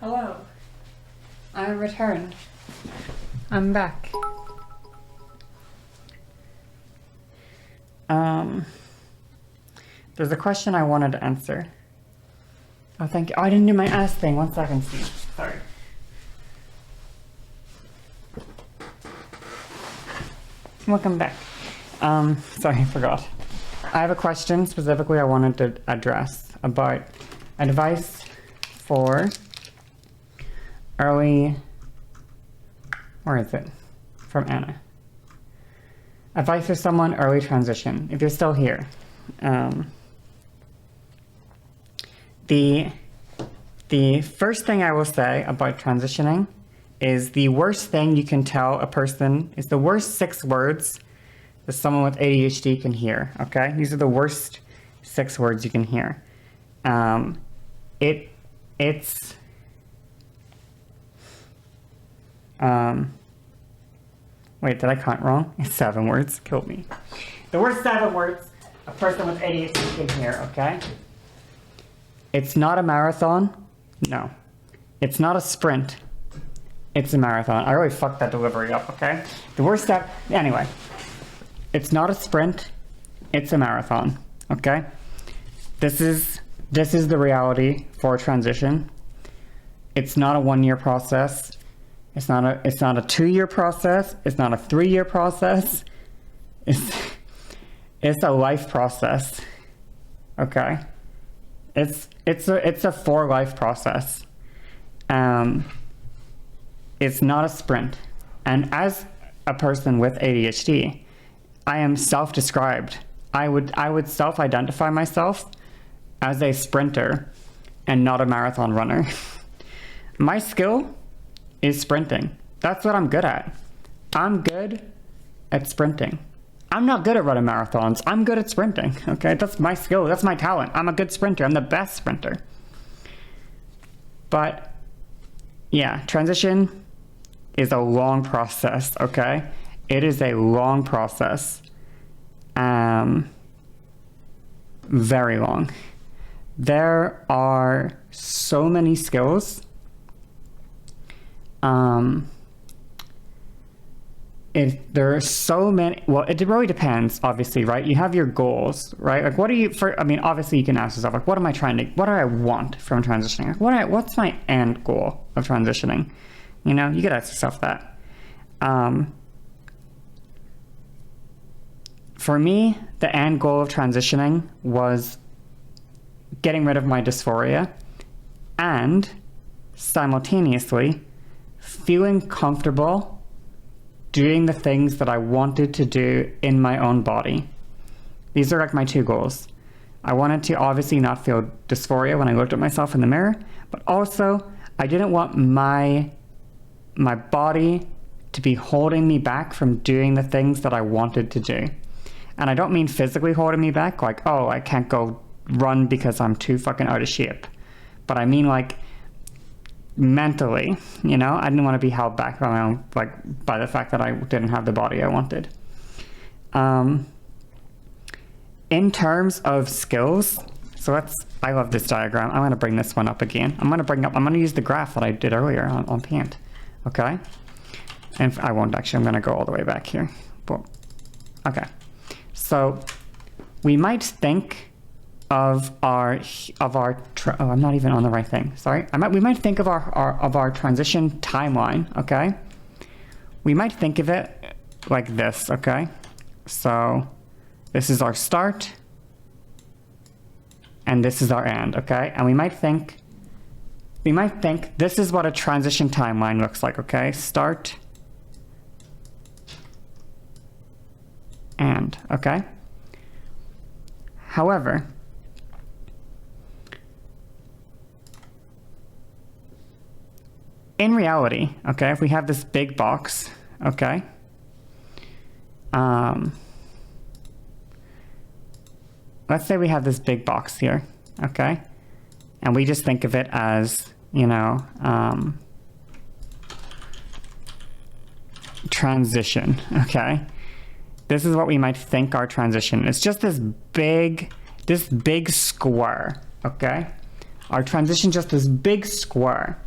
Hello. I returned. I'm back. There's a question I wanted to answer. Oh, thank you. Oh, I didn't do my ass thing. 1 second, Steve. Sorry. Welcome back. Sorry, I forgot. I have a question specifically I wanted to address about advice for early, where is it? From Anna. Advice for someone early transition, if you're still here. The first thing I will say about transitioning is the worst thing you can tell a person is the worst 6 words that someone with ADHD can hear, okay? These are the worst 6 words you can hear. It's wait, did I count wrong? It's 7 words, killed me. The worst 7 words a person with ADHD can hear, okay? It's not a marathon. No. It's not a sprint. It's a marathon. I really fucked that delivery up, okay? The worst step, anyway. It's not a sprint. It's a marathon, okay? This is the reality for a transition. It's not a 1-year process. It's not a 2-year process. It's not a 3-year process. It's a life process, okay? It's a for life process. It's not a sprint. And as a person with ADHD, I am self-described. I would self-identify myself as a sprinter and not a marathon runner. My skill is sprinting. That's what I'm good at. I'm good at sprinting. I'm not good at running marathons. I'm good at sprinting, okay? That's my skill. That's my talent. I'm a good sprinter. I'm the best sprinter. But yeah, transition is a long process, okay? It is a long process. Very long. There are so many skills. There are so many, well, it really depends, obviously, right? You have your goals, right? Like, what are you, obviously you can ask yourself, like, what do I want from transitioning? Like, what's my end goal of transitioning? You know, you could ask yourself that. For me, the end goal of transitioning was getting rid of my dysphoria and simultaneously feeling comfortable doing the things that I wanted to do in my own body. These are like my 2 goals. I wanted to obviously not feel dysphoria when I looked at myself in the mirror, but also I didn't want my body to be holding me back from doing the things that I wanted to do. And I don't mean physically holding me back, like, oh, I can't go run because I'm too fucking out of shape. But I mean, like, mentally, you know, I didn't want to be held back by my own, like, by the fact that I didn't have the body I wanted. In terms of skills, so I love this diagram. I'm going to bring this one up again. I'm going to use the graph that I did earlier on Paint, okay? And I won't actually, I'm going to go all the way back here. But, okay. So we might think of our I'm not even on the right thing. Sorry. We might think of our transition timeline, okay? We might think of it like this, okay? So this is our start and this is our end, okay? And we might think this is what a transition timeline looks like, okay? Start, end, okay? However, in reality, okay, if we have this big box, okay, let's say we have this big box here, okay, and we just think of it as, you know, transition, okay? This is what we might think our transition is. Just this big square, okay? Our transition, just this big square.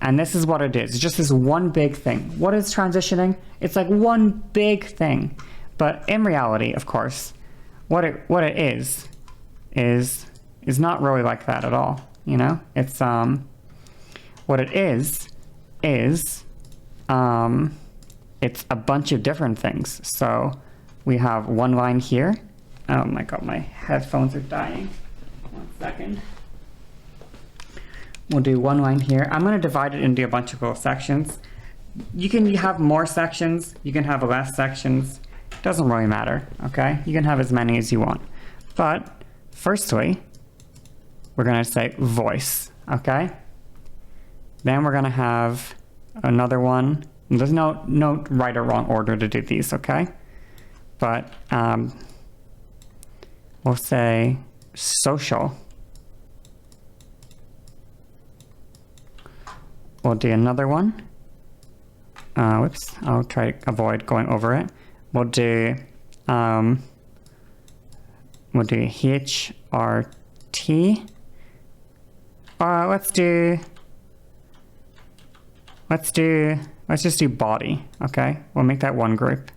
And this is what it is. It's just this one big thing. What is transitioning? It's like one big thing. But in reality, of course, what it is not really like that at all. You know? It's what it is it's a bunch of different things. So we have one line here. Oh my god, my headphones are dying. 1 second. We'll do one line here. I'm going to divide it into a bunch of little sections. You can have more sections. You can have less sections. Doesn't really matter, okay? You can have as many as you want. But firstly, we're going to say voice, okay? Then we're going to have another one. There's no right or wrong order to do these, okay? But we'll say social. We'll do another one. Whoops, I'll try to avoid going over it. We'll do HRT. Let's just do body, okay? We'll make that one group.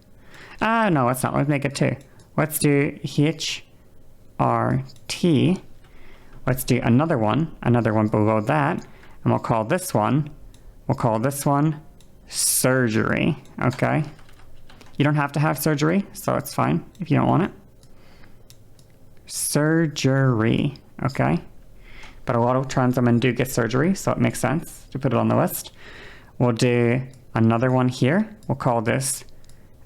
No, let's not. Let's make it two. Let's do HRT. Let's do another one below that, and we'll call this one surgery, okay? You don't have to have surgery, so it's fine if you don't want it. Surgery, okay? But a lot of trans women do get surgery, so it makes sense to put it on the list. We'll do another one here. We'll call this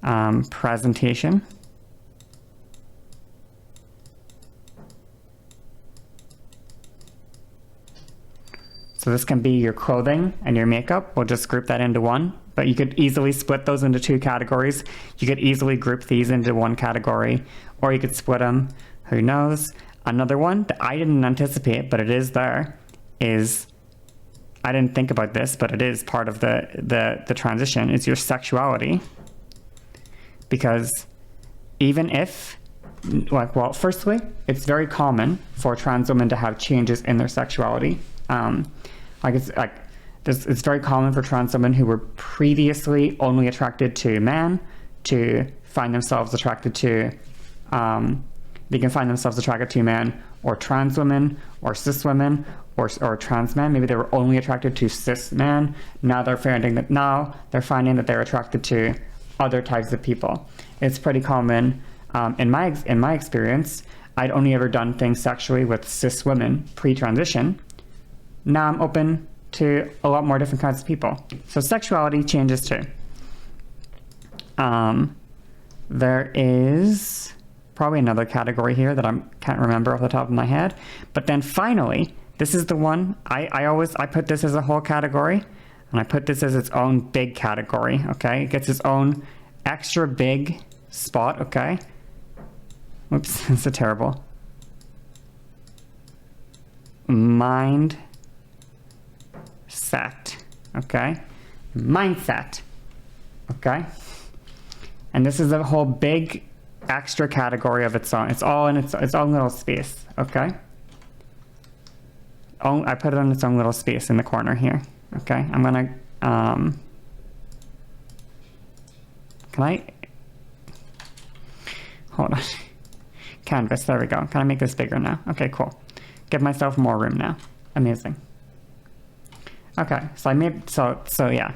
presentation. So this can be your clothing and your makeup. We'll just group that into one, but you could easily split those into two categories. You could easily group these into one category, or you could split them, who knows. Another one that I didn't anticipate, but it is there, is, I didn't think about this, but it is part of the transition, is your sexuality. Because even if, well, firstly, it's very common for trans women to have changes in their sexuality. It's very common for trans women who were previously only attracted to men to find themselves attracted to, they can find themselves attracted to men, or trans women, or cis women, or trans men. Maybe they were only attracted to cis men. Now they're finding that they're attracted to other types of people. It's pretty common. In my experience, I'd only ever done things sexually with cis women pre-transition. Now I'm open to a lot more different kinds of people. So sexuality changes too. There is probably another category here that I can't remember off the top of my head. But then finally, this is the one, I put this as a whole category, and I put this as its own big category, okay? It gets its own extra big spot, okay? Oops, that's a terrible. Mindset, okay? Mindset, okay? And this is a whole big extra category of its own. It's all in its own little space, okay? I put it in its own little space in the corner here, okay? I'm gonna, hold on. Canvas, there we go. Can I make this bigger now? Okay, cool. Give myself more room now. Amazing. Okay, so yeah.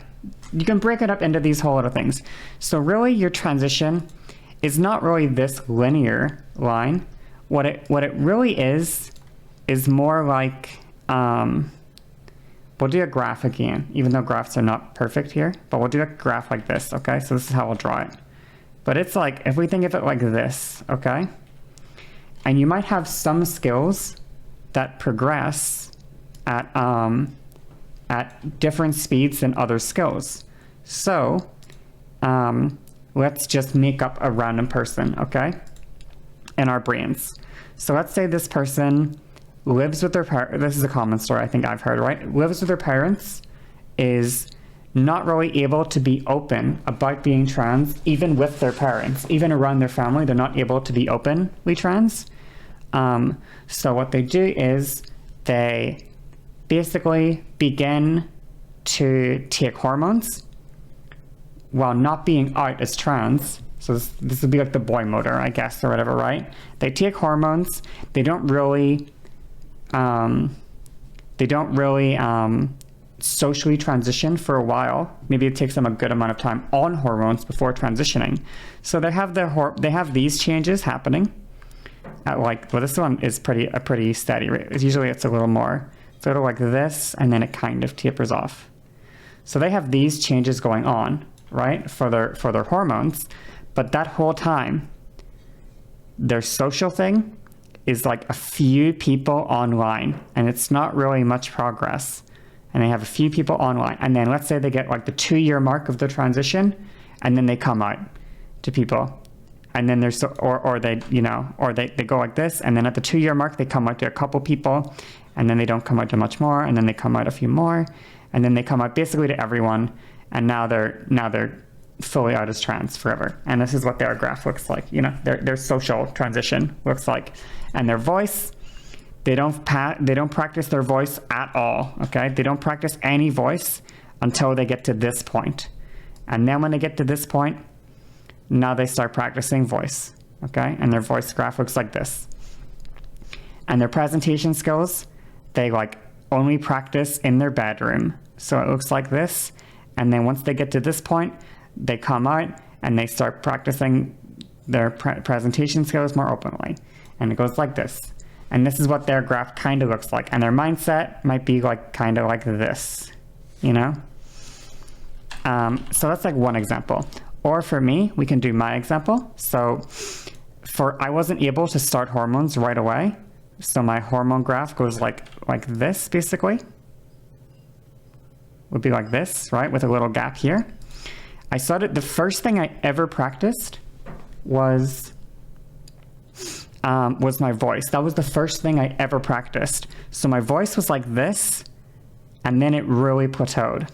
You can break it up into these whole little things. So really your transition is not really this linear line. What it really is more like, we'll do a graph again, even though graphs are not perfect here, but we'll do a graph like this, okay? So this is how we'll draw it. But it's like, if we think of it like this, okay? And you might have some skills that progress at different speeds than other skills. So let's just make up a random person, okay, in our brains. So let's say this person lives with their parents. This is a common story I think I've heard, right? Lives with their parents, is not really able to be open about being trans, even with their parents, even around their family. They're not able to be openly trans. So what they do is they basically begin to take hormones while not being out as trans. So this would be like the boy motor, I guess, or whatever, right? They take hormones. They don't really socially transition for a while. Maybe it takes them a good amount of time on hormones before transitioning. So they have these changes happening at like, well, this one is a pretty steady rate. Usually it's a little more, sort of like this, and then it kind of tapers off. So they have these changes going on, right, for their hormones, but that whole time, their social thing is like a few people online, and it's not really much progress. And they have a few people online, and then let's say they get like the 2-year mark of the transition, and then they come out to people, and then there's or they go like this, and then at the 2-year mark they come out to a couple people, and then they don't come out to much more, and then they come out a few more, and then they come out basically to everyone, and now they're fully out as trans forever. And this is what their graph looks like. Their social transition looks like, and their voice. They don't practice their voice at all, okay? They don't practice any voice until they get to this point. And then when they get to this point, now they start practicing voice, okay? And their voice graph looks like this. And their presentation skills, they like only practice in their bedroom. So it looks like this. And then once they get to this point, they come out and they start practicing their presentation skills more openly. And it goes like this. And this is what their graph kind of looks like. And their mindset might be like kind of like this, So that's like one example. Or for me, we can do my example. So I wasn't able to start hormones right away. So my hormone graph goes like this, basically. Would be like this, right? With a little gap here. The first thing I ever practiced was my voice. That was the first thing I ever practiced. So my voice was like this, and then it really plateaued.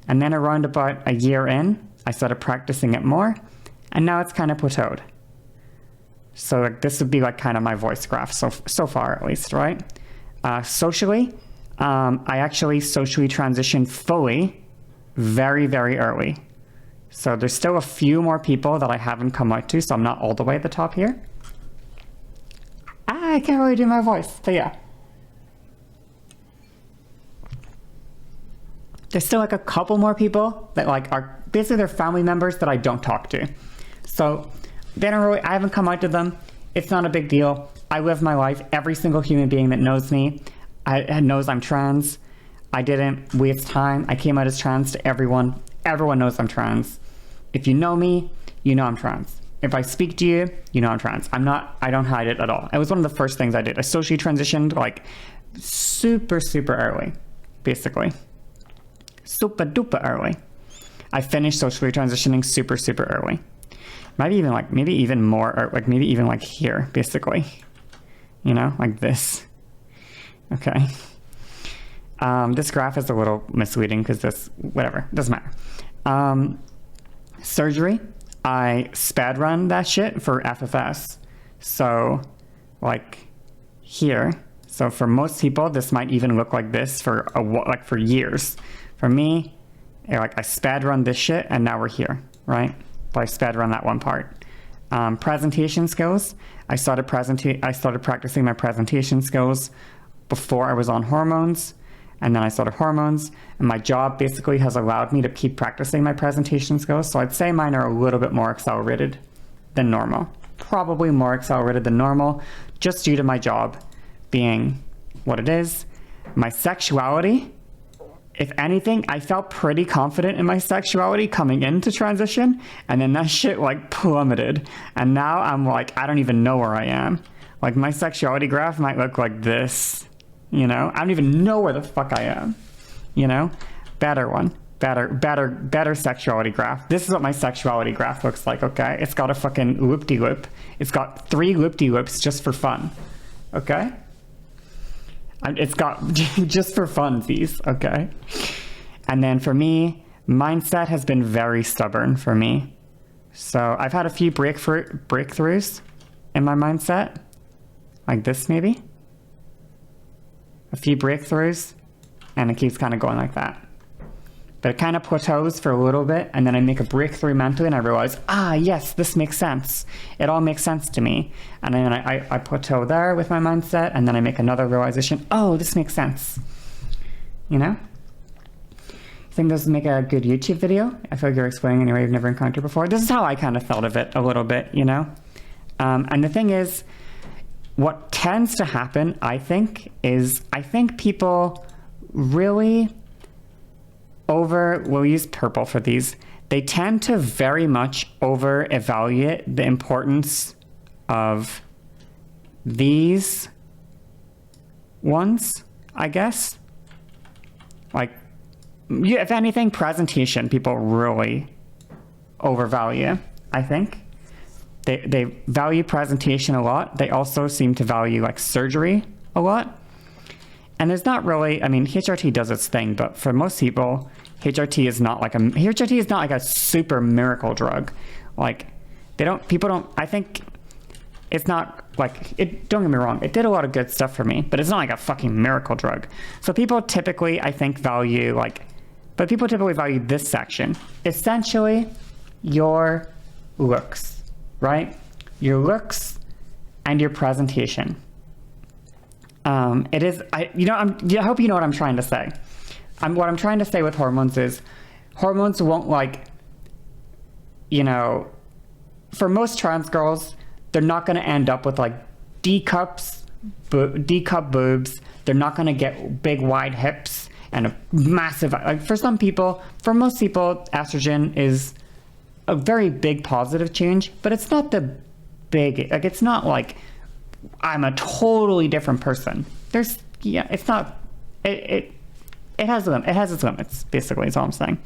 And then around about a year in, I started practicing it more, and now it's kind of plateaued. So like this would be like kind of my voice graph so far, at least, right? Socially, I actually socially transitioned fully very, very early. So there's still a few more people that I haven't come out to, so I'm not all the way at the top here. I can't really do my voice, but yeah. There's still like a couple more people that like are basically their family members that I don't talk to. So I haven't come out to them. It's not a big deal. I live my life. Every single human being that knows me knows I'm trans. I didn't waste time. I came out as trans to everyone. Everyone knows I'm trans. If you know me, you know I'm trans. If I speak to you, you know I'm trans. I don't hide it at all. It was one of the first things I did. I socially transitioned like super, super early, basically. Super duper early. I finished socially transitioning super, super early. Maybe even more, or like maybe even like here, basically. Like this. Okay. This graph is a little misleading because whatever, doesn't matter. Surgery. I sped run that shit for FFS. So like here. So for most people, this might even look like this for years. For me, I sped run this shit and now we're here, right? But I sped run that one part. Presentation skills. I started practicing my presentation skills before I was on hormones. And then I started hormones, and my job basically has allowed me to keep practicing my presentation skills. So I'd say mine are a little bit more accelerated than normal. Probably more accelerated than normal, just due to my job being what it is. My sexuality, if anything, I felt pretty confident in my sexuality coming into transition, and then that shit like plummeted. And now I'm like, I don't even know where I am. Like my sexuality graph might look like this. I don't even know where the fuck I am. Better one. Better sexuality graph. This is what my sexuality graph looks like, okay? It's got a fucking loop-de-loop. It's got 3 loop-de-loops just for fun, okay? It's got just for funsies, okay? And then for me, mindset has been very stubborn for me. So I've had a few breakthroughs in my mindset, like this maybe. A few breakthroughs, and it keeps kind of going like that. but it kind of plateaus for a little bit, and then I make a breakthrough mentally, and I realize, yes, this makes sense. It all makes sense to me. And then I plateau there with my mindset, and then I make another realization, oh, this makes sense. You know? I think this would make a good YouTube video. I feel like you're explaining in a way you've never encountered before. This is how I kind of felt of it a little bit, you know? And the thing is, what tends to happen, I think people really we'll use purple for these, they tend to very much over-evaluate the importance of these ones, I guess. Like, if anything, presentation, people really overvalue, I think. They value presentation a lot. They also seem to value like surgery a lot. And there's not really, I mean, HRT does its thing, but for most people, HRT is not like a super miracle drug. Like, I think it's not like, don't get me wrong, it did a lot of good stuff for me, but it's not like a fucking miracle drug. So people typically, I think, value this section. Essentially, your looks, right? Your looks and your presentation. I hope you know what I'm trying to say. What I'm trying to say with hormones is, hormones won't for most trans girls, they're not going to end up with like D-cup boobs. They're not going to get big wide hips and a massive, for most people, estrogen is a very big positive change, but it's not the big, it's not like I'm a totally different person. It's not, it has its limits, basically, is all I'm saying.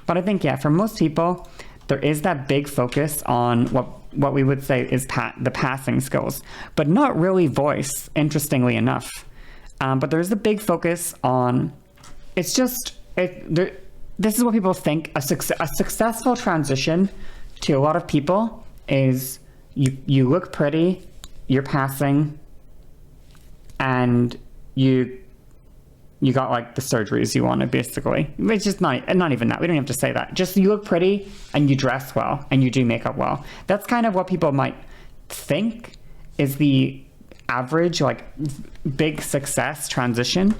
But I think, for most people, there is that big focus on what we would say is the passing skills, but not really voice, interestingly enough. But there's a big focus on, this is what people think, a successful transition to a lot of people is you look pretty, you're passing, and you got like the surgeries you wanted, basically. It's just not even that. We don't have to say that. Just you look pretty and you dress well and you do makeup well. That's kind of what people might think is the average, like, big success transition.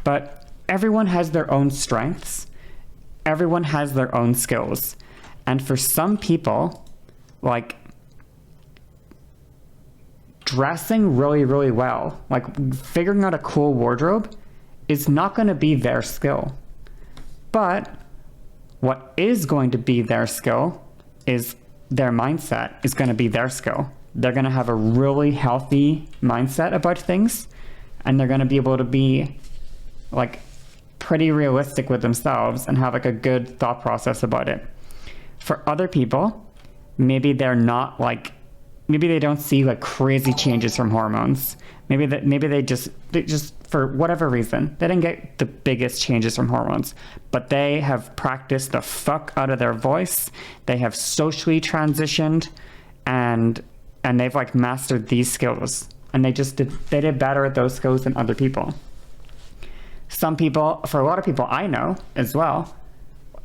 But everyone has their own strengths. Everyone has their own skills. And for some people, like, dressing really, really well, like figuring out a cool wardrobe, is not going to be their skill. But what is going to be their skill is their mindset is going to be their skill. They're going to have a really healthy mindset about things, and they're going to be able to be like pretty realistic with themselves and have like a good thought process about it. For other people, maybe they're not like, maybe they don't see like crazy changes from hormones. Maybe they just for whatever reason, they didn't get the biggest changes from hormones, but they have practiced the fuck out of their voice. They have socially transitioned, and they've like mastered these skills, and they did better at those skills than other people. Some people, for a lot of people I know as well,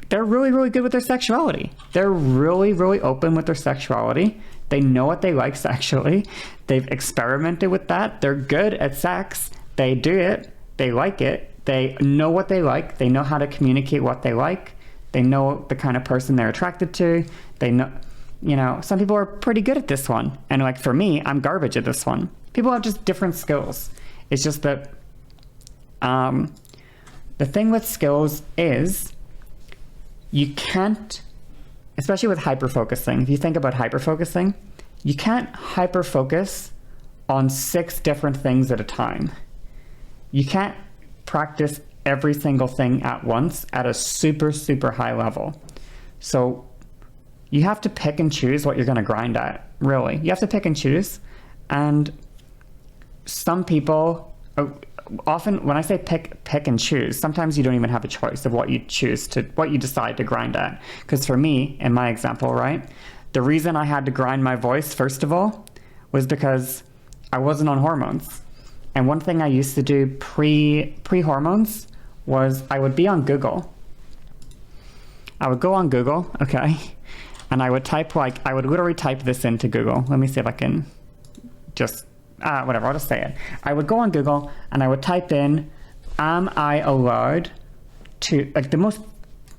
they're really, really good with their sexuality. They're really, really open with their sexuality. They know what they like sexually. They've experimented with that. They're good at sex. They do it. They like it. They know what they like. They know how to communicate what they like. They know the kind of person they're attracted to. They know, some people are pretty good at this one. And like for me, I'm garbage at this one. People have just different skills. It's just that the thing with skills is you can't, especially with hyperfocusing, if you think about hyperfocusing, you can't hyperfocus on 6 different things at a time. You can't practice every single thing at once at a super, super high level. So you have to pick and choose what you're going to grind at, really. You have to pick and choose. And some people, often when I say pick and choose, sometimes you don't even have a choice of what you decide to grind at. Because for me, in my example, right, the reason I had to grind my voice, first of all, was because I wasn't on hormones. And one thing I used to do pre-hormones was I would be on Google I would go on Google, okay, and I would type, like, I would literally type this into Google. Let me see if I can just, whatever, I'll just say it. I would go on Google and I would type in, am I allowed to, like, the most,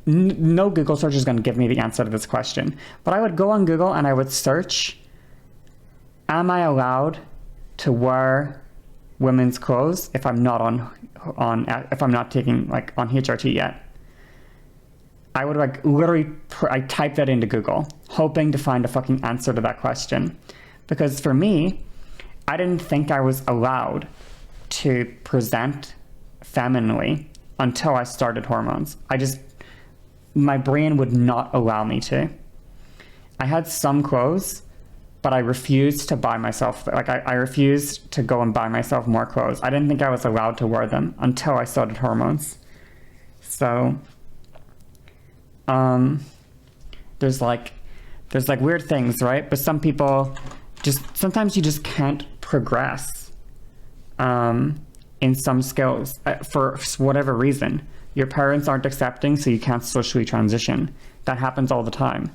no Google search is going to give me the answer to this question, but I would go on Google and I would search, am I allowed to wear women's clothes if I'm not if I'm not taking, like, on HRT yet. I would, like, literally, I typed that into Google, hoping to find a fucking answer to that question. Because for me, I didn't think I was allowed to present femininely until I started hormones. My brain would not allow me to. I had some clothes, but I refused to buy myself, like, I refused to go and buy myself more clothes. I didn't think I was allowed to wear them until I started hormones. So, there's like weird things, right? But some people sometimes you just can't progress, in some skills for whatever reason. Your parents aren't accepting, so you can't socially transition. That happens all the time.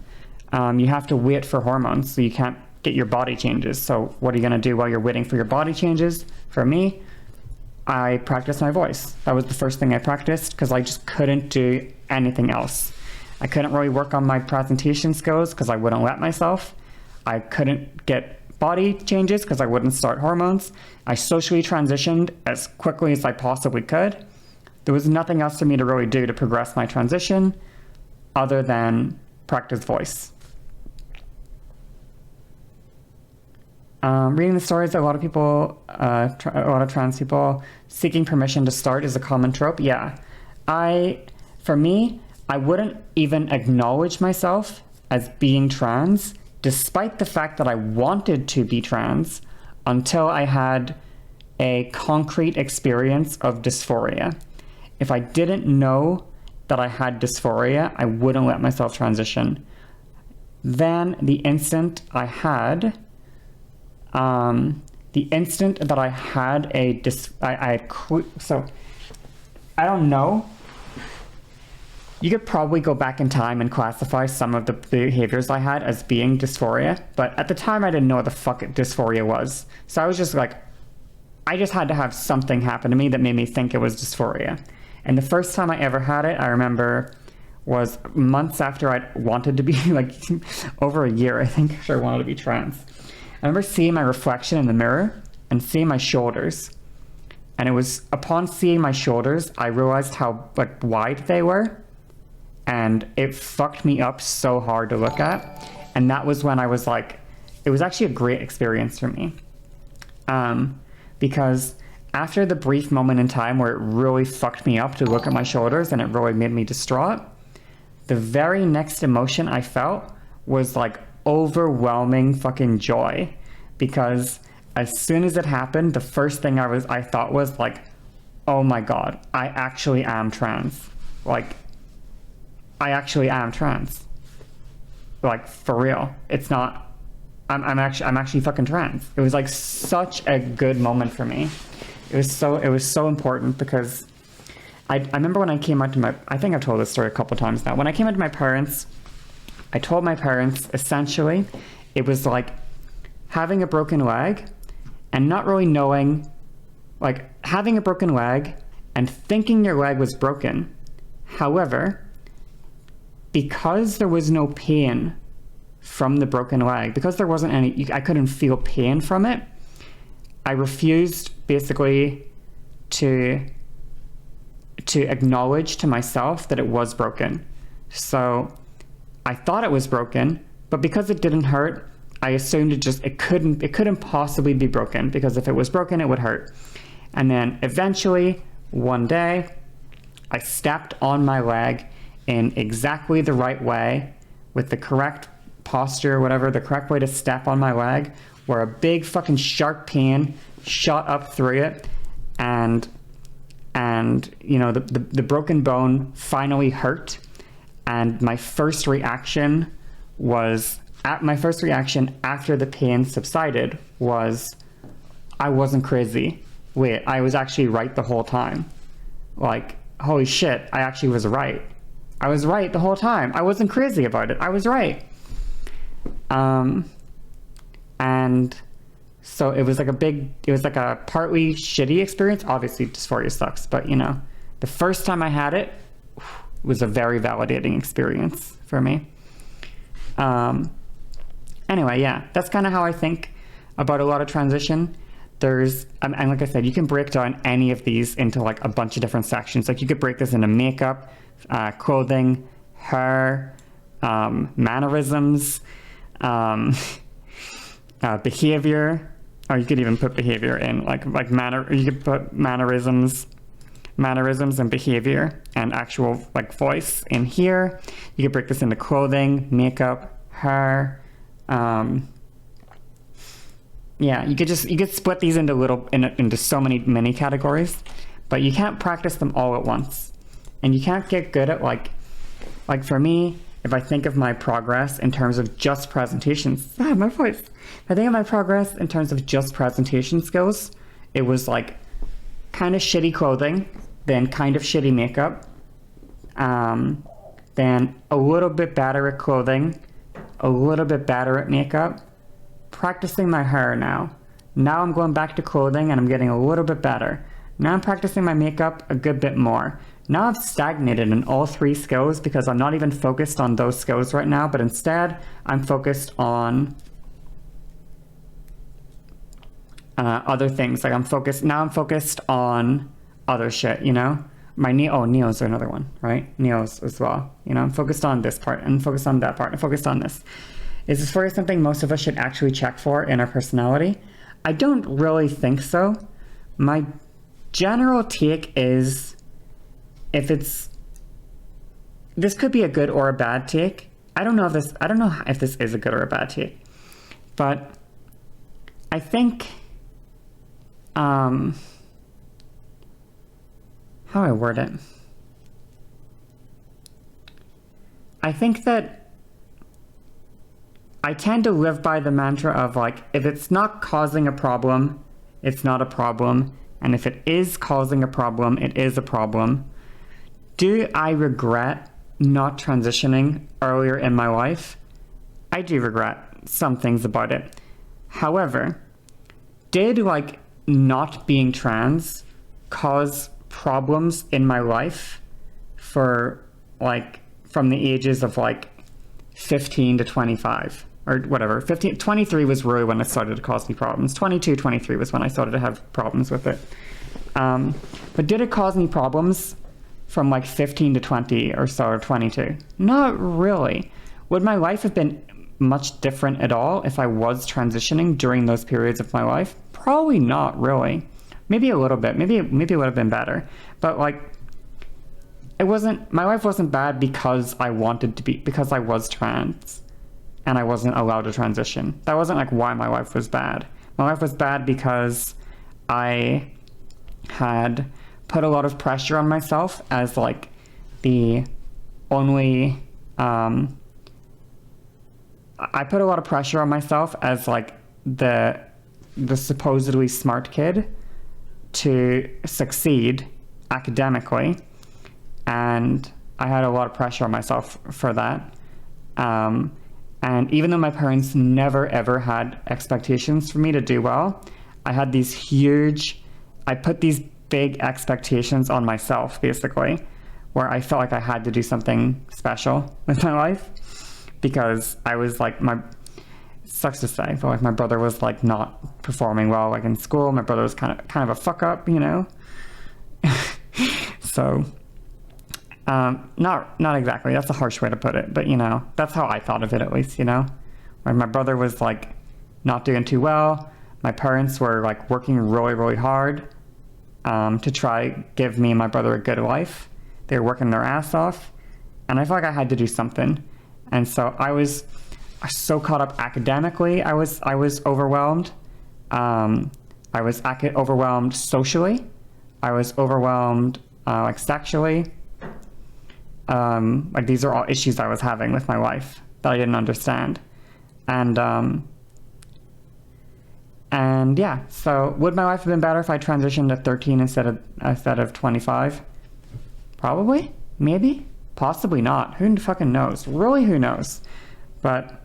You have to wait for hormones, so you can't get your body changes. So what are you going to do while you're waiting for your body changes? For me, I practiced my voice. That was the first thing I practiced because I just couldn't do anything else. I couldn't really work on my presentation skills because I wouldn't let myself. I couldn't get body changes because I wouldn't start hormones. I socially transitioned as quickly as I possibly could. There was nothing else for me to really do to progress my transition other than practice voice. Reading the stories, a lot of people, a lot of trans people seeking permission to start is a common trope. Yeah. For me, I wouldn't even acknowledge myself as being trans, despite the fact that I wanted to be trans, until I had a concrete experience of dysphoria. If I didn't know that I had dysphoria, I wouldn't let myself transition. Then the instant that I had so I don't know. You could probably go back in time and classify some of the behaviors I had as being dysphoria, but at the time I didn't know what the fuck dysphoria was. So I was just like, I just had to have something happen to me that made me think it was dysphoria. And the first time I ever had it, I remember, was months after I wanted to be, like, over a year, I think, after I wanted to be trans. I remember seeing my reflection in the mirror and seeing my shoulders. And it was upon seeing my shoulders, I realized how, like, wide they were. And it fucked me up so hard to look at. And that was when I was like, it was actually a great experience for me. Because after the brief moment in time where it really fucked me up to look at my shoulders and it really made me distraught, the very next emotion I felt was like overwhelming fucking joy. Because as soon as it happened, the first thing I thought was like, oh my God, I actually am trans. Like, I actually am trans. Like, for real. It's not, I'm actually fucking trans. It was like such a good moment for me. It was so important because I remember when I came out to I think I've told this story a couple times now. When I came out to my parents, I told my parents, essentially, it was like having a broken leg and not really knowing, like having a broken leg and thinking your leg was broken. However, because there was no pain from the broken leg, because there wasn't any, I couldn't feel pain from it, I refused basically to acknowledge to myself that it was broken. So I thought it was broken, but because it didn't hurt, I assumed it couldn't possibly be broken, because if it was broken, it would hurt. And then eventually, one day, I stepped on my leg in exactly the right way, with the correct posture, whatever, the correct way to step on my leg, where a big fucking sharp pain shot up through it, and you know, the broken bone finally hurt. And my first reaction after the pain subsided was, I wasn't crazy. Wait, I was actually right the whole time. Like, holy shit, I actually was right. I was right the whole time. I wasn't crazy about it. I was right. And so it was like a partly shitty experience. Obviously, dysphoria sucks, but you know, the first time I had it was a very validating experience for me. Anyway, yeah, that's kind of how I think about a lot of transition. There's, and like I said, you can break down any of these into like a bunch of different sections. Like you could break this into makeup, clothing, hair, mannerisms, behavior, or you could even put behavior in like you could put mannerisms and behavior and actual like voice in here. You could break this into clothing, makeup, hair. Yeah, you could split these into so many categories, but you can't practice them all at once, and you can't get good at like for me. If I think of my progress in terms of just presentations, my voice. If I think of my progress in terms of just presentation skills, it was like kind of shitty clothing, then kind of shitty makeup, then a little bit better at clothing, a little bit better at makeup, practicing my hair now. Now I'm going back to clothing and I'm getting a little bit better. Now I'm practicing my makeup a good bit more. Now I've stagnated in all three skills because I'm not even focused on those skills right now, but instead I'm focused on other things. Like I'm focused on other shit, you know? Neos are another one, right? Neos as well. You know, I'm focused on this part and focused on that part and focused on this. Is dysphoria something most of us should actually check for in our personality? I don't really think so. My general take is this could be a good or a bad take. I don't know if this is a good or a bad take. But I think how do I word it? I think that I tend to live by the mantra of like, if it's not causing a problem, it's not a problem. And if it is causing a problem, it is a problem. Do I regret not transitioning earlier in my life? I do regret some things about it. However, did like not being trans cause problems in my life for like from the ages of like 15 to 25 or whatever? 23 was really when it started to cause me problems. 22, 23 was when I started to have problems with it. But did it cause me problems from like 15 to 20 or so, or 22? Not really. Would my life have been much different at all if I was transitioning during those periods of my life? Probably not really. Maybe a little bit. Maybe it would have been better. But like, my life wasn't bad because I wanted to be, because I was trans and I wasn't allowed to transition. That wasn't like why my life was bad. My life was bad because I had put a lot of pressure on myself as like the only, I put a lot of pressure on myself as like the supposedly smart kid to succeed academically, and I had a lot of pressure on myself for that. And even though my parents never ever had expectations for me to do well, I put these big expectations on myself, basically, where I felt like I had to do something special with my life because I was like, it sucks to say, but like my brother was like not performing well like in school. My brother was kind of a fuck up, you know. So not exactly, that's a harsh way to put it, but you know, that's how I thought of it, at least, you know. When my brother was like not doing too well, my parents were like working really, really hard to try give me and my brother a good life. They were working their ass off, and I felt like I had to do something. And so I was so caught up academically. I was overwhelmed. I was overwhelmed socially. I was overwhelmed like sexually. Like these are all issues I was having with my life that I didn't understand. And yeah, so would my life have been better if I transitioned at 13 instead of 25? Probably, maybe, Possibly not. Who fucking knows? Really, who knows? But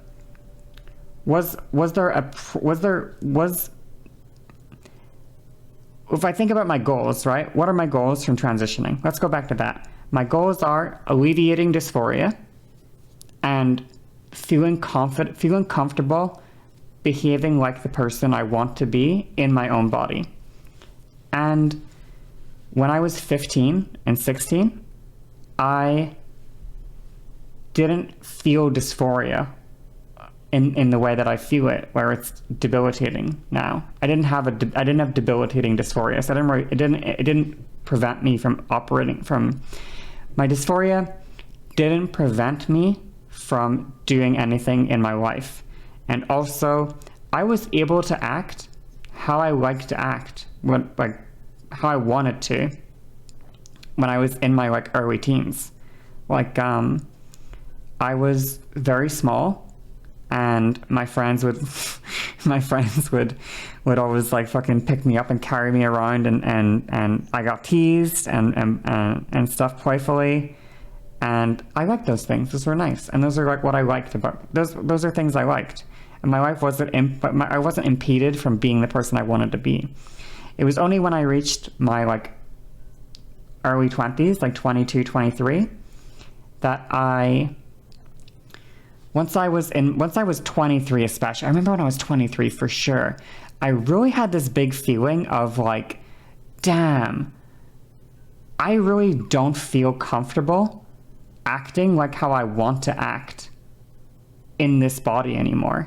was if I think about my goals, right? What are my goals from transitioning? Let's go back to that. My goals are alleviating dysphoria and feeling confident, feeling comfortable, behaving like the person I want to be in my own body. And when I was 15 and 16, I didn't feel dysphoria in the way that I feel it, where it's debilitating now. I didn't have debilitating dysphoria. So it didn't prevent me from operating from my dysphoria. Didn't prevent me from doing anything in my life. And also, I was able to act how I liked to act, how I wanted to, when I was in my early teens. I was very small, and my friends would always fucking pick me up and carry me around, and I got teased and stuff playfully. And I liked those things. Those were nice. And those are what I liked about those are things I liked. And my life I wasn't impeded from being the person I wanted to be. It was only when I reached my early 20s, 22, 23, that once I was 23 especially, I remember when I was 23 for sure, I really had this big feeling of damn, I really don't feel comfortable acting like how I want to act in this body anymore.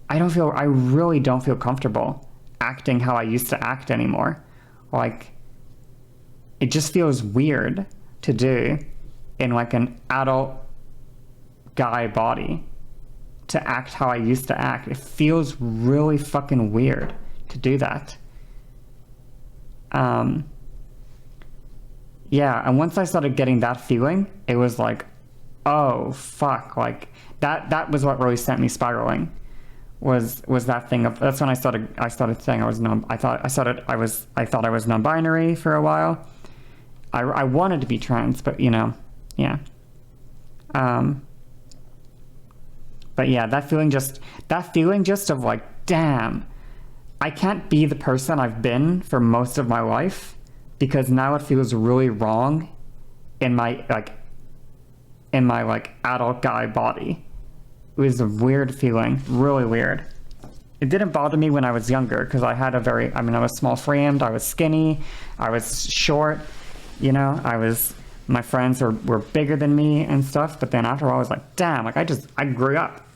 I really don't feel comfortable acting how I used to act anymore. It just feels weird to do in an adult guy body, to act how I used to act. It feels really fucking weird to do that. Yeah, and once I started getting that feeling, it was oh fuck, that was what really sent me spiraling. Was that thing of, that's when I started saying I was I thought I was non-binary for a while. I wanted to be trans, but yeah. But yeah, that feeling just of damn, I can't be the person I've been for most of my life, because now it feels really wrong in my adult guy body. It was a weird feeling, really weird. It didn't bother me when I was younger, because I had I was small framed, I was skinny, I was short, my friends were bigger than me and stuff, but then after a while I was damn, I grew up,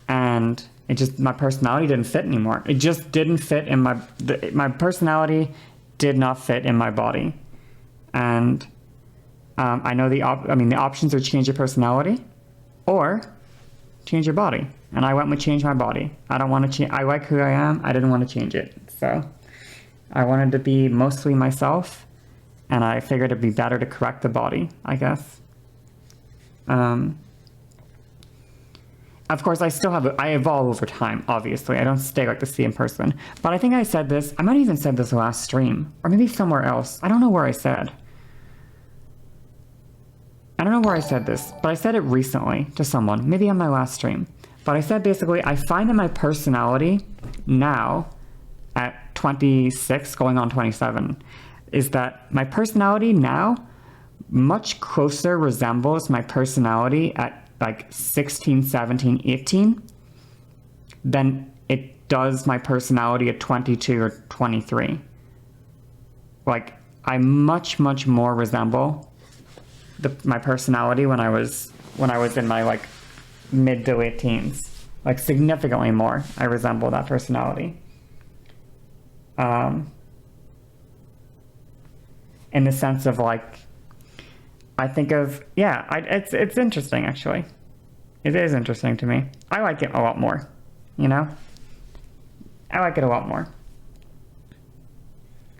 and it just, my personality didn't fit anymore. It just didn't fit in my personality did not fit in my body. And I know the options are change your personality or change your body. And I went with change my body. I don't want to change. I like who I am. I didn't want to change it. So I wanted to be mostly myself, and I figured it'd be better to correct the body, I guess. Of course, I evolve over time, obviously. I don't stay the same person. But I think I said this, I might have even said this last stream, or maybe somewhere else. I don't know where I said this, but I said it recently to someone, maybe on my last stream. But I said basically, I find that my personality now, at 26, going on 27, is that my personality now much closer resembles my personality at 16, 17, 18 than it does my personality at 22 or 23. I much more resemble my personality when I was in my mid to late teens. Significantly more I resemble that personality. In the sense of I think of, yeah, it's interesting, actually. It is interesting to me. I like it a lot more, I like it a lot more.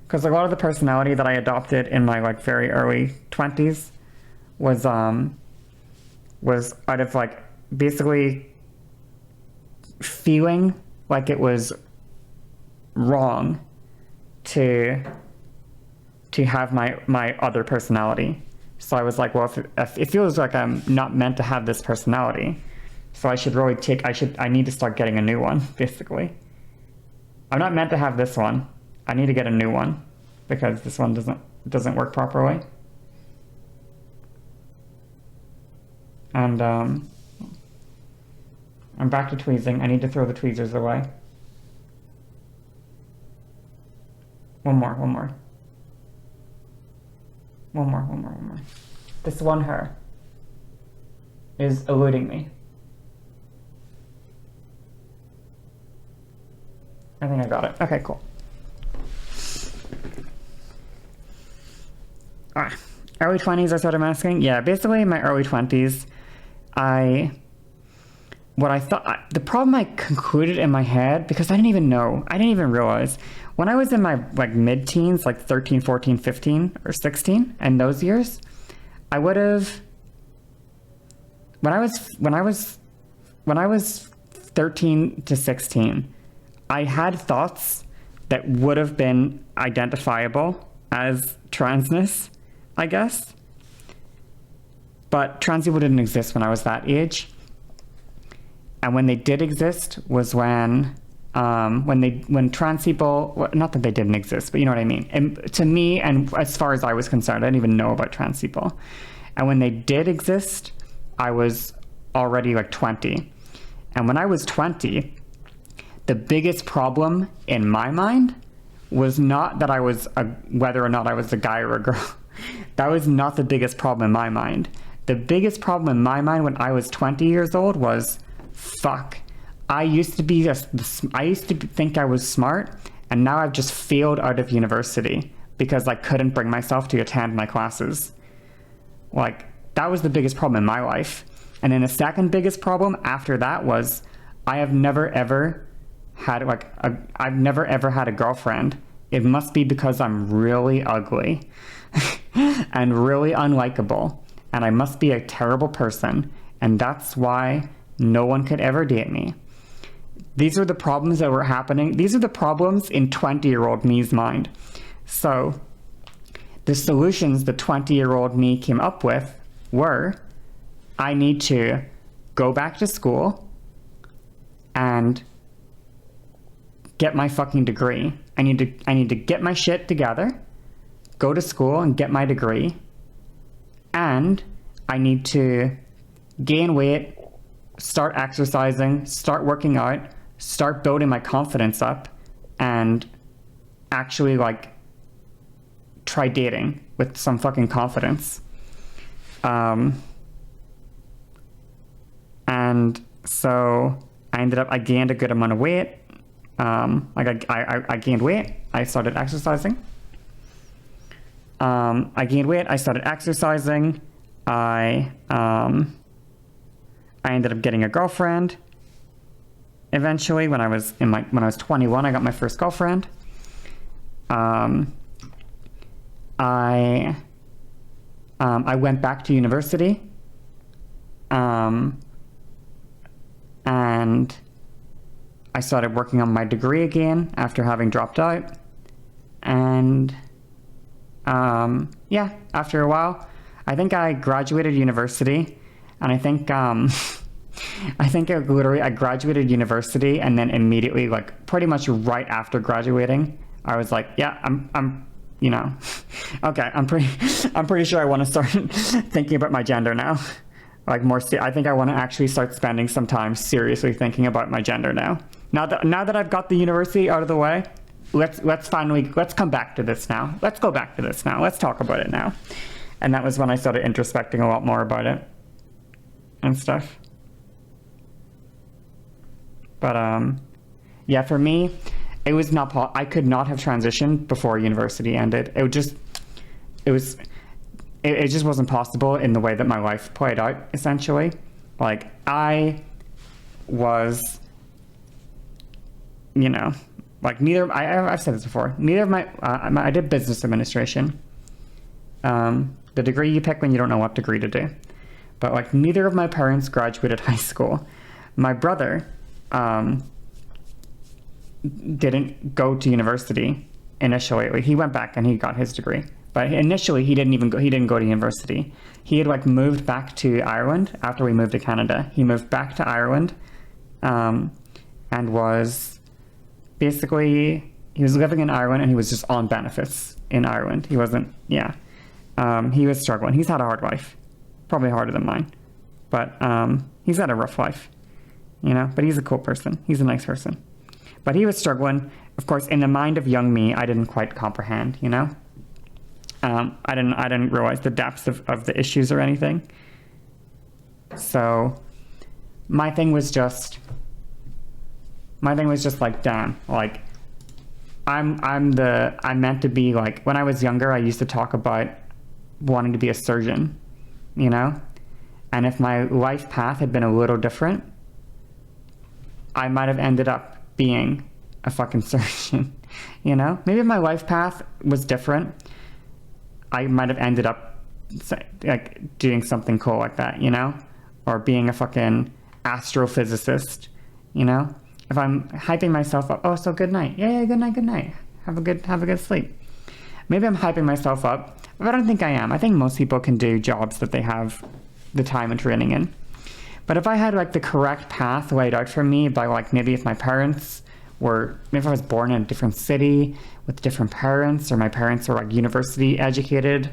Because a lot of the personality that I adopted in my very early 20s was out of basically feeling like it was wrong to to have my other personality. So I was like, well, if it feels like I'm not meant to have this personality, so I should really I need to start getting a new one, basically. I'm not meant to have this one. I need to get a new one because this one doesn't work properly. And I'm back to tweezing. I need to throw the tweezers away. One more. This one hair is eluding me. I think I got it. Okay, cool. Early 20s, I started masking. Yeah, basically in my early 20s, the problem I concluded in my head, because I didn't even realize, when I was in my mid-teens, 13, 14, 15, or 16, and those years, I would have, when I was 13 to 16, I had thoughts that would have been identifiable as transness, I guess. But trans people didn't exist when I was that age. And when they did exist was when trans people, well, not that they didn't exist, but you know what I mean. And to me, and as far as I was concerned, I didn't even know about trans people. And when they did exist, I was already 20. And when I was 20, the biggest problem in my mind was not that whether or not I was a guy or a girl. That was not the biggest problem in my mind. The biggest problem in my mind when I was 20 years old was, fuck, I used to think I was smart, and now I've just failed out of university because I couldn't bring myself to attend my classes. That was the biggest problem in my life. And then the second biggest problem after that was I've never ever had a girlfriend. It must be because I'm really ugly and really unlikable, and I must be a terrible person, and that's why no one could ever date me. These are the problems that were happening. These are the problems in 20-year-old me's mind. So the solutions the 20-year-old me came up with were, I need to go back to school and get my fucking degree. I need to get my shit together, go to school and get my degree, and I need to gain weight, start exercising, start working out, start building my confidence up, and actually try dating with some fucking confidence. And so I gained a good amount of weight. I gained weight. I started exercising. I gained weight. I started exercising. I ended up getting a girlfriend. Eventually, when I was 21, I got my first girlfriend. I went back to university. And I started working on my degree again after having dropped out. And after a while, I think I graduated university, and I think I graduated university, and then immediately, pretty much right after graduating, I was like, yeah, I'm okay, I'm pretty sure I want to start thinking about my gender now. I think I want to actually start spending some time seriously thinking about my gender now. Now that I've got the university out of the way, let's come back to this now. Let's go back to this now. Let's talk about it now. And that was when I started introspecting a lot more about it and stuff. But for me, it was not. I could not have transitioned before university ended. It just wasn't possible in the way that my life played out. Essentially, I was, neither. I've said this before. Neither of my. I did business administration. The degree you pick when you don't know what degree to do. But neither of my parents graduated high school. My brother didn't go to university initially. He went back and he got his degree. But initially, he didn't go to university. He had like moved back to Ireland after we moved to Canada. He moved back to Ireland, and was basically, he was living in Ireland and he was just on benefits in Ireland. He wasn't, yeah. He was struggling. He's had a hard life, probably harder than mine, but he's had a rough life, you know. But he's a cool person. He's a nice person. But he was struggling. Of course, in the mind of young me, I didn't quite comprehend, you know. I didn't realize the depths of the issues or anything. So my thing was just like, damn, like I'm meant to be like, when I was younger, I used to talk about wanting to be a surgeon, you know? And if my life path had been a little different, I might have ended up being a fucking surgeon, you know? Maybe if my life path was different, I might have ended up like doing something cool like that, you know? Or being a fucking astrophysicist, you know? If I'm hyping myself up, oh, so good night. Yeah, good night. Have a good sleep. Maybe I'm hyping myself up, but I don't think I am. I think most people can do jobs that they have the time and training in. But if I had like the correct path laid out for me by like, maybe if my parents were, maybe if I was born in a different city with different parents, or my parents are like university educated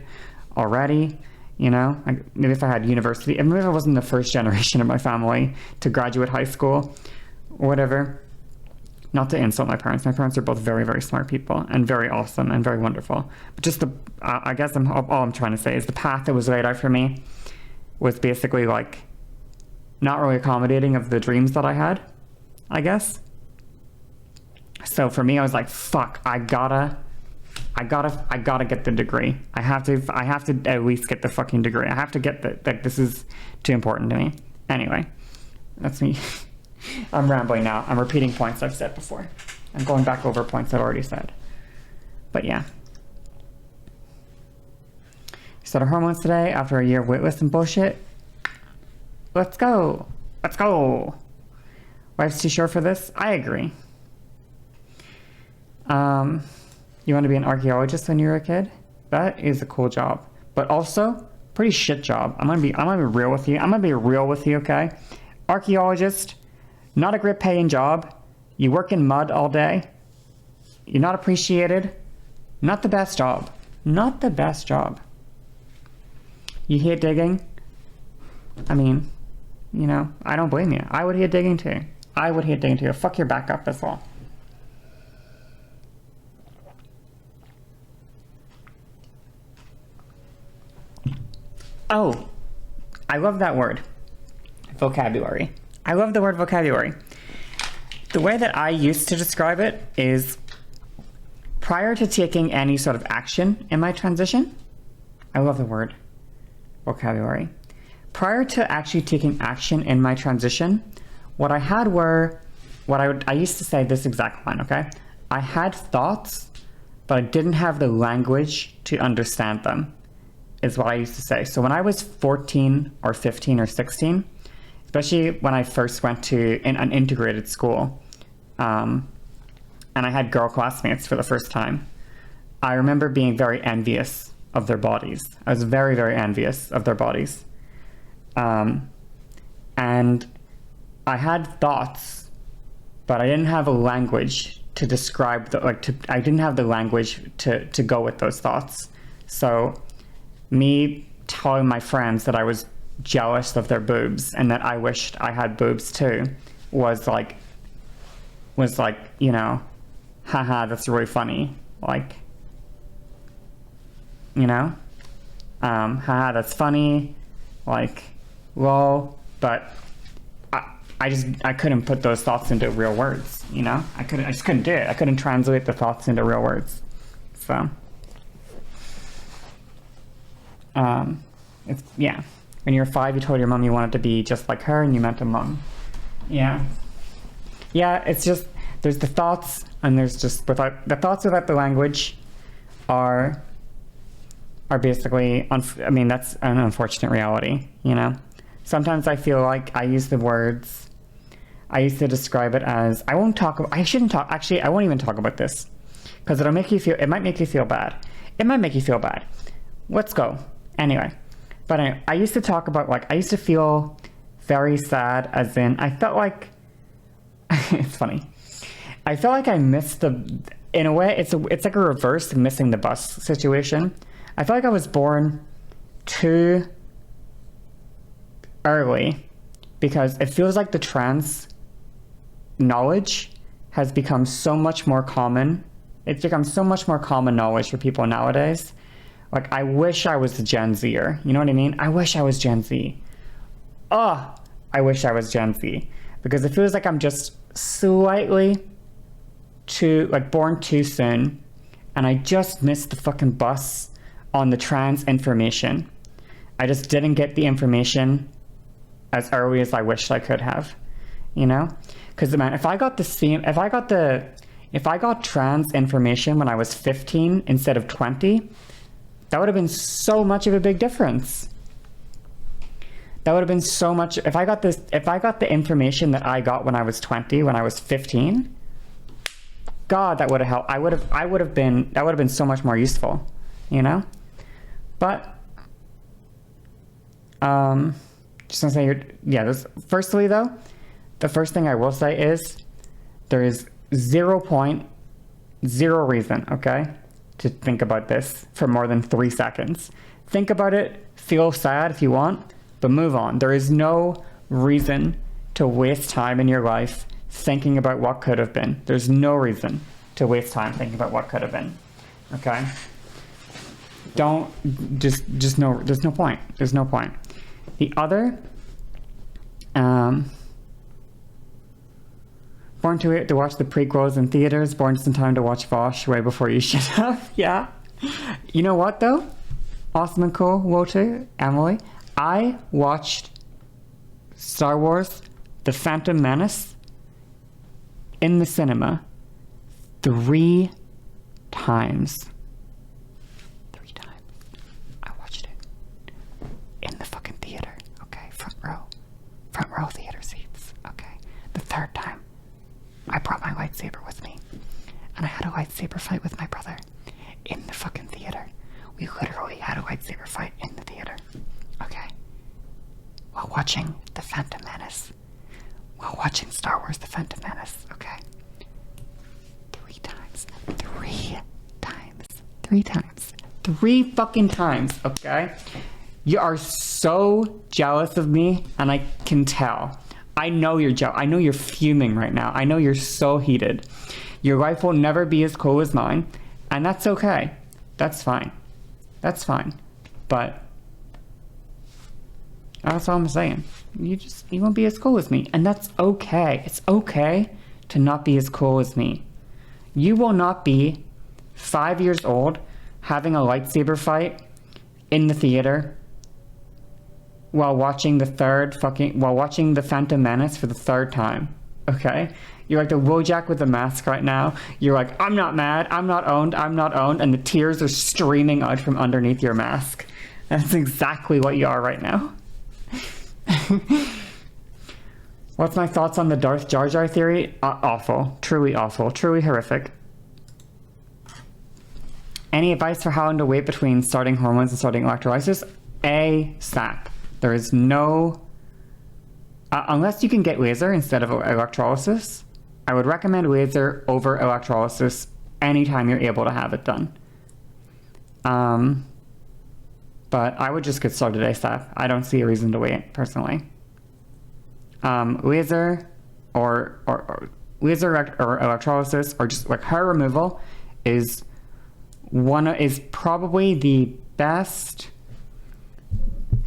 already, you know, like maybe if I had university, and maybe if I wasn't the first generation of my family to graduate high school or whatever. Not to insult my parents. My parents are both very, very smart people and very awesome and very wonderful. But just I guess all I'm trying to say is the path that was laid out for me was basically like not really accommodating of the dreams that I had, I guess. So for me, I was like, fuck, I gotta get the degree. I have to at least get the fucking degree. I have to get like, this is too important to me. Anyway, that's me. I'm rambling now. I'm repeating points I've said before. I'm going back over points I've already said. But yeah. You started hormones today after a year of waitlist and bullshit. Let's go. Life's too short for this? I agree. You want to be an archaeologist when you were a kid? That is a cool job. But also, pretty shit job. I'm gonna be real with you. Okay? Archaeologist, not a great paying job. You work in mud all day. You're not appreciated. Not the best job. You hate digging? I mean, you know, I don't blame you. I would hate digging too. Fuck your back up, that's all. Oh, I love that word. Vocabulary. I love the word vocabulary. The way that I used to describe it is, prior to taking any sort of action in my transition, I love the word vocabulary. Prior to actually taking action in my transition, what I had were, I used to say this exact line, okay? I had thoughts, but I didn't have the language to understand them, is what I used to say. So when I was 14 or 15 or 16, especially when I first went to an integrated school, and I had girl classmates for the first time, I remember being very envious of their bodies. I was very, very envious of their bodies. And I had thoughts, but I didn't have a language to describe I didn't have the language to go with those thoughts. So me telling my friends that I was jealous of their boobs and that I wished I had boobs too was like, you know, haha, that's really funny. Like, you know, haha, that's funny. Like, lol. But I couldn't put those thoughts into real words, you know? I just couldn't do it. I couldn't translate the thoughts into real words. So, yeah. When you were 5, you told your mom you wanted to be just like her, and you meant a mom. Yeah. Yeah, it's just, there's the thoughts, and there's just, the thoughts without the language are basically, I mean, that's an unfortunate reality, you know? Sometimes I feel like I use the words, I used to describe it as, I won't even talk about this, because it might make you feel bad. It might make you feel bad. Let's go. Anyway. But anyway, I used to talk about, like, I used to feel very sad, as in, I felt like, it's funny. I felt like I missed in a way, it's like a reverse missing the bus situation. I felt like I was born too early because it feels like the trans knowledge has become so much more common. It's become so much more common knowledge for people nowadays. Like, I wish I was a Gen Zer. You know what I mean? I wish I was Gen Z. Oh, I wish I was Gen Z. Because it feels like I'm just slightly too, like, born too soon. And I just missed the fucking bus on the trans information. I just didn't get the information as early as I wished I could have. You know? Because, man, if I got trans information when I was 15 instead of 20, that would have been so much of a big difference. That would have been so much. If I got the information that I got when I was 20, when I was 15, God, that would have helped. That would have been so much more useful, you know? But, just gonna say, firstly though, the first thing I will say is, there is 0.0 reason, okay, to think about this for more than 3 seconds. Think about it, feel sad if you want, but move on. There is no reason to waste time in your life thinking about what could have been. There's no reason to waste time thinking about what could have been, okay? There's no point. There's no point. The other, born too late to watch the prequels in theaters, born just in time to watch Vosh way before you should have. Yeah. You know what, though? Awesome and cool, Walter, Emily. I watched Star Wars The Phantom Menace in the cinema 3 times. 3 times. I watched it in the fucking theater, okay? Front row theater seats, okay? The 3rd time, I brought my lightsaber with me, and I had a lightsaber fight with my brother in the fucking theater. We literally had a lightsaber fight in the theater, okay? While watching The Phantom Menace. While watching Star Wars The Phantom Menace, okay? 3 times. 3 times. 3 times. 3 fucking times, okay? You are so jealous of me, and I can tell. I know you're jealous. I know you're fuming right now. I know you're so heated. Your life will never be as cool as mine, and that's okay. That's fine. That's fine. But that's all I'm saying. You won't be as cool as me, and that's okay. It's okay to not be as cool as me. You will not be 5 years old having a lightsaber fight in the theater while watching The Phantom Menace for the 3rd time. Okay? You're like the Wojak with the mask right now. You're like, I'm not mad, I'm not owned, and the tears are streaming out from underneath your mask. That's exactly what you are right now. What's my thoughts on the Darth Jar Jar theory? Awful. Truly horrific. Any advice for how to wait between starting hormones and starting electrolysis? ASAP. There is no... unless you can get laser instead of electrolysis, I would recommend laser over electrolysis anytime you're able to have it done. But I would just get started ASAP. I don't see a reason to wait, personally. Laser or electrolysis or just like hair removal is probably the best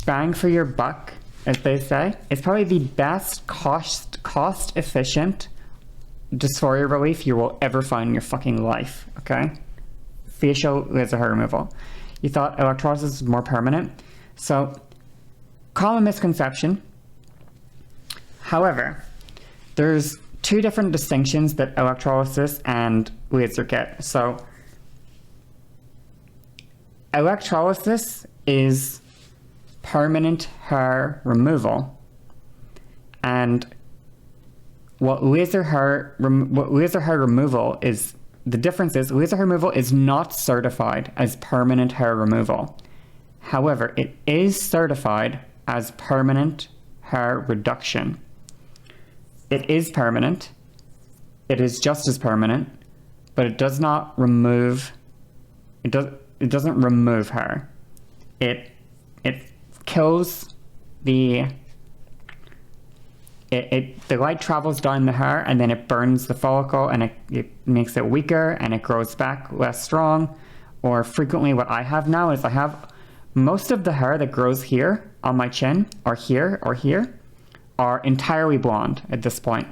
bang for your buck, as they say. It's probably the best cost efficient dysphoria relief you will ever find in your fucking life, okay? Facial laser hair removal. You thought electrolysis was more permanent. So, common misconception. However, there's 2 different distinctions that electrolysis and laser get. So, electrolysis is permanent hair removal, and what laser hair removal is the difference is laser hair removal is not certified as permanent hair removal. However, it is certified as permanent hair reduction. It is permanent. It is just as permanent, but it does not remove, it doesn't remove hair. It kills the light travels down the hair and then it burns the follicle and it makes it weaker and it grows back less strong. Or frequently what I have now is I have most of the hair that grows here on my chin or here are entirely blonde at this point.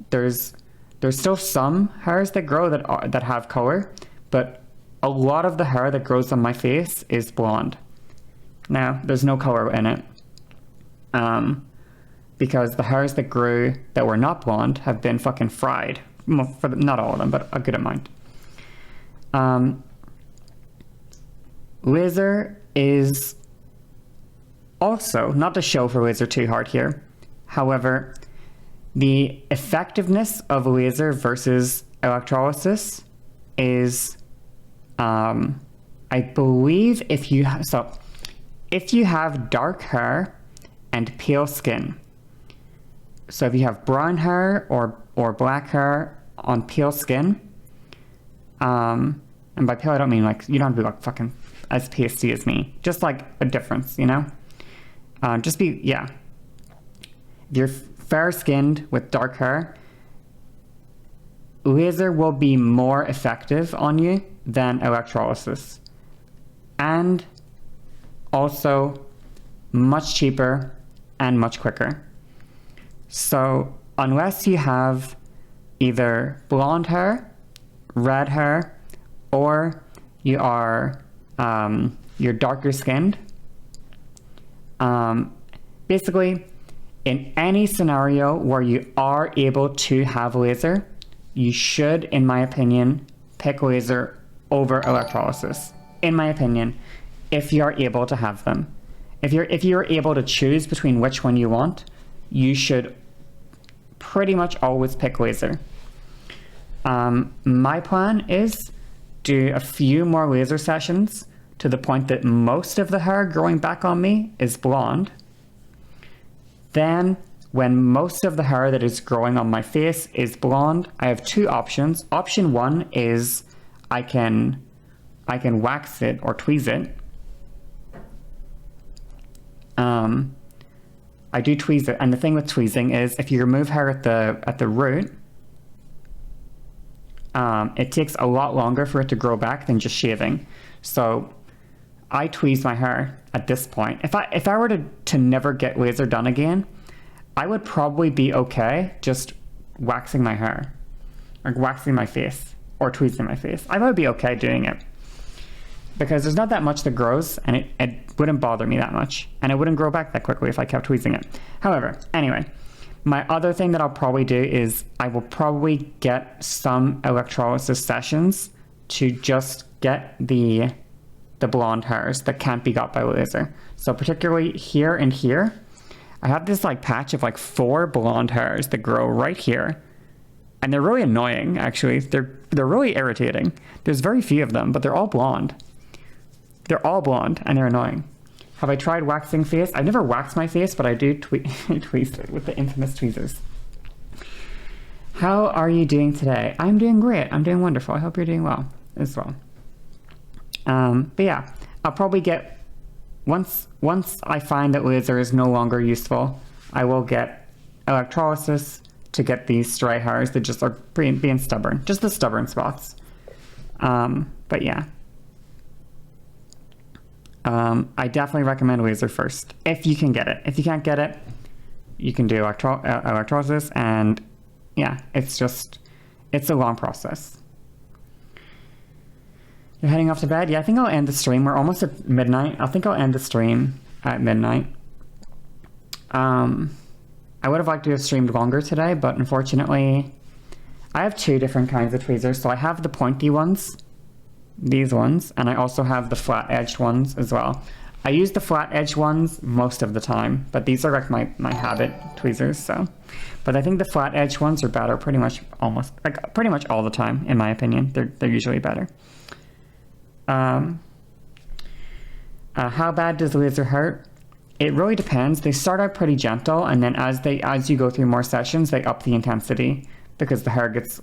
There's still some hairs that grow that have color, but a lot of the hair that grows on my face is blonde. Now, there's no color in it. Because the hairs that grew that were not blonde have been fucking fried. Not all of them, but a good amount. Laser is also, not to show for laser too hard here, however, the effectiveness of laser versus electrolysis is, I believe if you have dark hair and pale skin, so if you have brown hair or black hair on pale skin, and by pale I don't mean like, you don't have to be like fucking as pasty as me, just like a difference, you know? If you're fair skinned with dark hair, laser will be more effective on you than electrolysis. And also much cheaper and much quicker. So unless you have either blonde hair, red hair, or you are you're darker skinned, basically in any scenario where you are able to have laser, you should, in my opinion, pick laser over electrolysis. In my opinion, if you are able to have them. If you're able to choose between which one you want, you should pretty much always pick laser. My plan is do a few more laser sessions to the point that most of the hair growing back on me is blonde. Then, when most of the hair that is growing on my face is blonde, I have two options. Option one is I can wax it or tweeze it. I do tweeze it, and the thing with tweezing is if you remove hair at the root, it takes a lot longer for it to grow back than just shaving. So I tweeze my hair at this point. If I were to never get laser done again, I would probably be okay just waxing my hair, or waxing my face, or tweezing my face. I would be okay doing it. Because there's not that much that grows, and it wouldn't bother me that much. And it wouldn't grow back that quickly if I kept tweezing it. However, anyway, my other thing that I'll probably do is I will probably get some electrolysis sessions to just get the blonde hairs that can't be got by laser. So particularly here and here, I have this like patch of like 4 blonde hairs that grow right here. And they're really annoying, actually. They're really irritating. There's very few of them, but they're all blonde. They're all blonde, and they're annoying. Have I tried waxing face? I've never waxed my face, but I do tweeze it with the infamous tweezers. How are you doing today? I'm doing great. I'm doing wonderful. I hope you're doing well as well. But yeah, I'll probably get, once I find that laser is no longer useful, I will get electrolysis to get these stray hairs that just are being stubborn. Just the stubborn spots. But yeah. I definitely recommend laser first, if you can get it. If you can't get it, you can do electrolysis, and yeah, it's a long process. You're heading off to bed? Yeah, I think I'll end the stream. We're almost at midnight. I think I'll end the stream at midnight. I would have liked to have streamed longer today, but unfortunately, I have 2 different kinds of tweezers. So I have the pointy ones, these ones, and I also have the flat-edged ones as well. I use the flat edge ones most of the time, but these are like my habit tweezers, so. But I think the flat edge ones are better pretty much all the time, in my opinion. They're usually better. How bad does the laser hurt? It really depends. They start out pretty gentle, and then as you go through more sessions, they up the intensity because the hair gets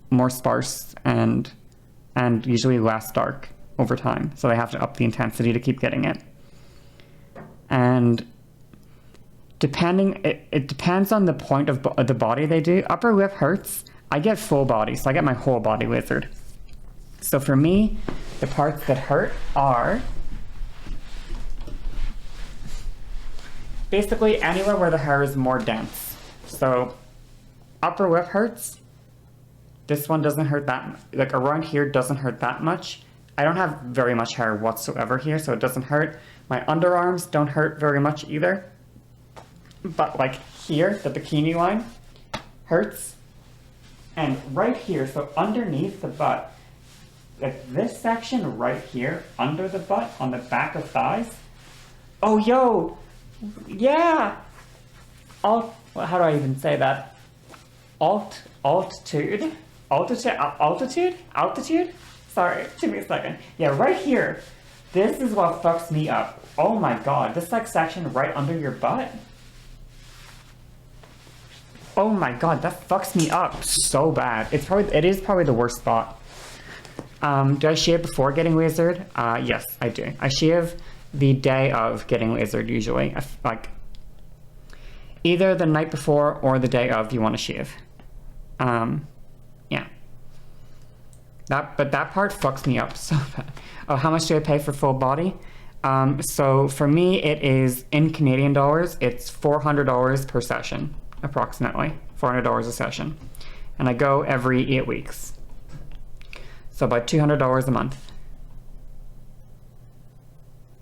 more sparse and usually less dark over time. So they have to up the intensity to keep getting it. And it depends on the point of the body they do. Upper lip hurts. I get full body, so I get my whole body lasered. So for me, the parts that hurt are basically anywhere where the hair is more dense. So upper lip hurts. This one doesn't hurt that, like around here doesn't hurt that much. I don't have very much hair whatsoever here, so it doesn't hurt. My underarms don't hurt very much either. But like here, the bikini line hurts. And right here, so underneath the butt, like this section right here, under the butt, on the back of thighs. Oh, yo, yeah. How do I even say that? Altitude? Sorry, give me a second. Yeah, right here. This is what fucks me up. Oh my god, this like section right under your butt. Oh my god, that fucks me up so bad. It is probably the worst spot. Do I shave before getting lasered? Yes, I do. I shave the day of getting lasered usually. Like either the night before or the day of you want to shave. Yeah. But that part fucks me up so bad. Oh, how much do I pay for full body? So for me, it is in Canadian dollars, it's $400 per session, approximately $400 a session. And I go every 8 weeks. So about $200 a month.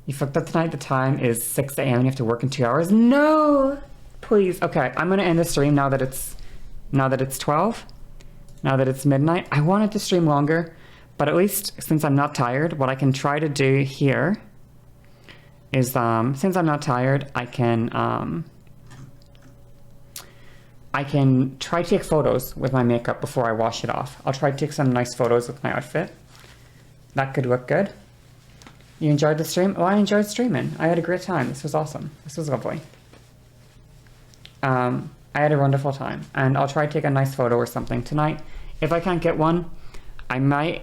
You fucked up tonight. The time is 6 a.m. and you have to work in 2 hours. No, please. Okay, I'm gonna end the stream now that it's 12. Now that it's midnight. I wanted to stream longer, but at least since I'm not tired, what I can try to do here is, since I'm not tired, I can try to take photos with my makeup before I wash it off. I'll try to take some nice photos with my outfit. That could look good. You enjoyed the stream? Oh, I enjoyed streaming. I had a great time. This was awesome. This was lovely. I had a wonderful time, and I'll try to take a nice photo or something tonight. If I can't get one, I might,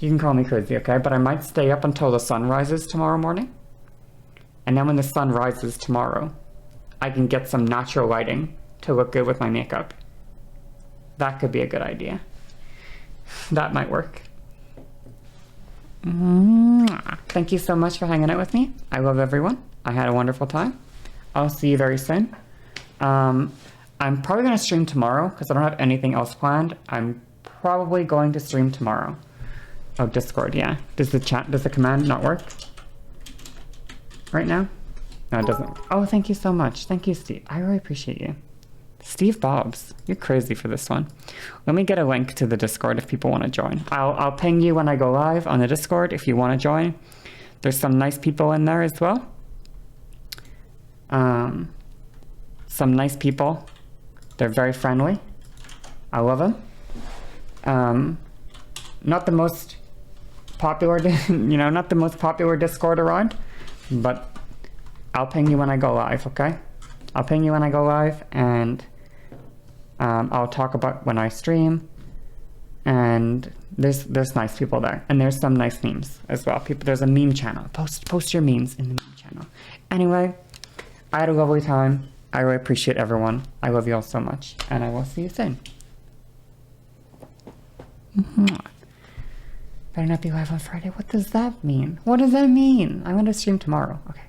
you can call me crazy, okay? But I might stay up until the sun rises tomorrow morning. And then when the sun rises tomorrow, I can get some natural lighting to look good with my makeup. That could be a good idea. That might work. Thank you so much for hanging out with me. I love everyone. I had a wonderful time. I'll see you very soon. I'm probably going to stream tomorrow because I don't have anything else planned. I'm probably going to stream tomorrow. Oh, Discord, yeah. Does the command not work right now? No, it doesn't. Oh, thank you so much. Thank you, Steve. I really appreciate you. Steve Bobs, you're crazy for this one. Let me get a link to the Discord if people want to join. I'll ping you when I go live on the Discord if you want to join. There's some nice people in there as well. Some nice people. They're very friendly. I love them. Not the most popular, not the most popular Discord around, but I'll ping you when I go live, okay? I'll ping you when I go live, and I'll talk about when I stream, and there's nice people there, and there's some nice memes as well. There's a meme channel. Post your memes in the meme channel. Anyway, I had a lovely time. I really appreciate everyone. I love you all so much, and I will see you soon. Better not be live on Friday. What does that mean? What does that mean? I'm going to stream tomorrow. Okay.